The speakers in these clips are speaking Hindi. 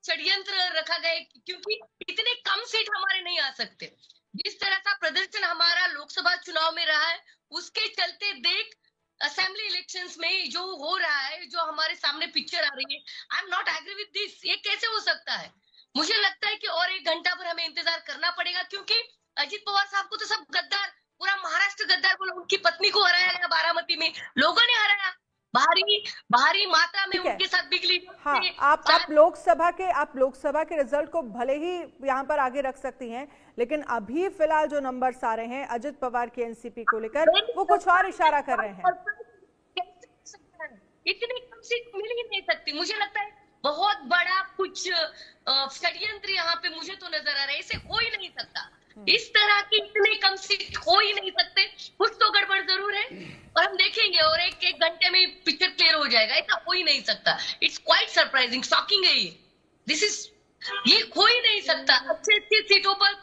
षड्यंत्र रखा गया क्योंकि इतने कम सीट हमारे नहीं आ सकते। जिस तरह का प्रदर्शन हमारा लोकसभा चुनाव में रहा है, उसके चलते देख असेंबली इलेक्शंस में जो हो रहा है, जो हमारे सामने पिक्चर आ रही है, I am not agree with this. ये कैसे हो सकता है? मुझे लगता है कि और 1 घंटा पर हमें इंतजार करना पड़ेगा, क्योंकि अजित पवार साहब को तो सब गद्दार, पूरा महाराष्ट्र गद्दार बोला। उनकी पत्नी को हराया गया बारामती में, लोगों ने हराया, भारी भारी मात्रा में ठीक है। उनके साथ बिजली। हाँ, आप लोकसभा के रिजल्ट को भले ही यहाँ पर आगे रख सकती हैं, लेकिन अभी फिलहाल जो नंबर्स आ रहे हैं अजित पवार की एनसीपी को लेकर, वो कुछ और इशारा कर रहे हैं। इतनी कम सीट मिल ही नहीं सकती। मुझे लगता है बहुत बड़ा कुछ षड्यंत्र यहाँ पे मुझे तो नजर आ रहा है। इसे हो ही नहीं सकता, इस तरह की इतनी कम सीट हो ही नहीं सकते। कुछ तो गड़बड़ जरूर है और हम देखेंगे, और एक घंटे में पिक्चर क्लियर हो जाएगा। ऐसा हो ही नहीं सकता। इट्स क्वाइट सरप्राइजिंग, शॉकिंग है ये। ये हो ही नहीं सकता। अच्छी सीटों पर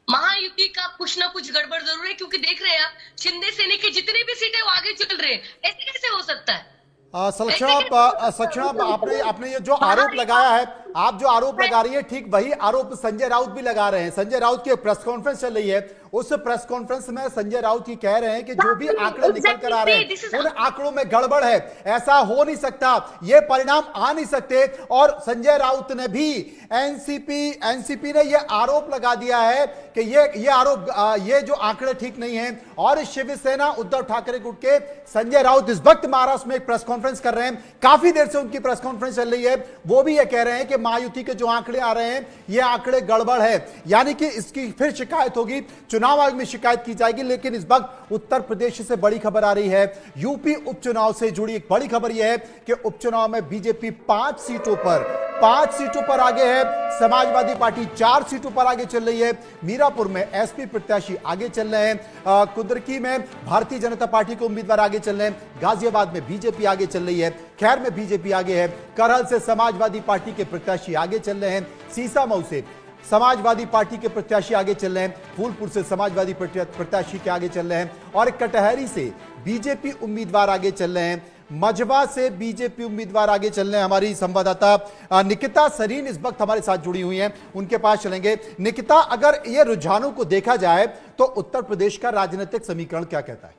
महायुति का कुछ ना कुछ गड़बड़ जरूर है, क्योंकि देख रहे हैं आप, शिंदे सेना की जितनी भी सीटें वो आगे चल रहे हैं। ऐसे कैसे हो सकता है? सक्षणा, आपने ये जो आरोप लगाया है, आप जो आरोप लगा रही है, ठीक वही आरोप संजय राउत भी लगा रहे हैं। संजय राउत की प्रेस कॉन्फ्रेंस चल रही है, उस प्रेस कॉन्फ्रेंस में संजय राउत ही कह रहे हैं कि जो भी आंकड़े निकल कर आ रहे हैं उन आंकड़ों में गड़बड़ है, ऐसा हो नहीं सकता, ये परिणाम आ नहीं सकते। और संजय राउत ने भी एनसीपी ने यह आरोप लगा दिया है कि ये जो आंकड़े ठीक नहीं है। और शिवसेना उद्धव ठाकरे गुट के संजय राउत इस वक्त महाराष्ट्र में एक प्रेस कॉन्फ्रेंस कर रहे हैं, काफी देर से उनकी प्रेस कॉन्फ्रेंस चल रही है। वो भी ये कह रहे हैं कि महायुति के जो आंकड़े आ रहे हैं ये आंकड़े गड़बड़ है, यानी कि इसकी फिर शिकायत होगी, चुनाव आयोग में शिकायत की जाएगी। लेकिन इस वक्त उत्तर प्रदेश से बड़ी खबर आ रही है, यूपी उपचुनाव से जुड़ी एक बड़ी खबर यह है कि उपचुनाव में बीजेपी 5 सीटों पर आगे है, समाजवादी पार्टी 4 सीटों पर आगे चल रही है। मीरापुर में एसपी प्रत्याशी आगे चल रहे हैं, कुंदरकी में भारतीय जनता पार्टी के उम्मीदवार आगे चल रहे हैं, गाजियाबाद में बीजेपी आगे चल रही है, खैर में बीजेपी आगे है, करहल से समाजवादी पार्टी के प्रत्याशी आगे चल रहे हैं, सीसामऊ से समाजवादी पार्टी के प्रत्याशी आगे चल रहे हैं, फूलपुर से समाजवादी प्रत्याशी के आगे चल रहे हैं, और कटहरी से बीजेपी उम्मीदवार आगे चल रहे हैं, मझवा से बीजेपी उम्मीदवार आगे चल रहे हैं। हमारी संवाददाता निकिता सरीन इस वक्त हमारे साथ जुड़ी हुई हैं, उनके पास चलेंगे। निकिता, अगर ये रुझानों को देखा जाए तो उत्तर प्रदेश का राजनीतिक समीकरण क्या कहता है?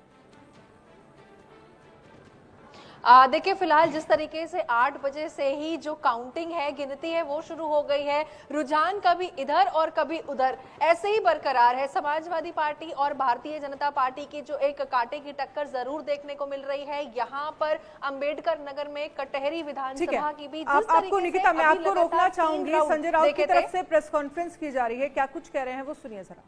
देखिए, फिलहाल जिस तरीके से 8 बजे से ही जो काउंटिंग है, गिनती है, वो शुरू हो गई है। रुझान कभी इधर और कभी उधर ऐसे ही बरकरार है। समाजवादी पार्टी और भारतीय जनता पार्टी की जो एक कांटे की टक्कर जरूर देखने को मिल रही है। यहाँ पर अंबेडकर नगर में कटहरी विधानसभा की भी आपको निकिता, मैं आपको रोकना चाहूंगी। संजय राउत की तरफ से प्रेस कॉन्फ्रेंस की जा रही है, क्या कुछ कह रहे हैं वो सुनिए जरा।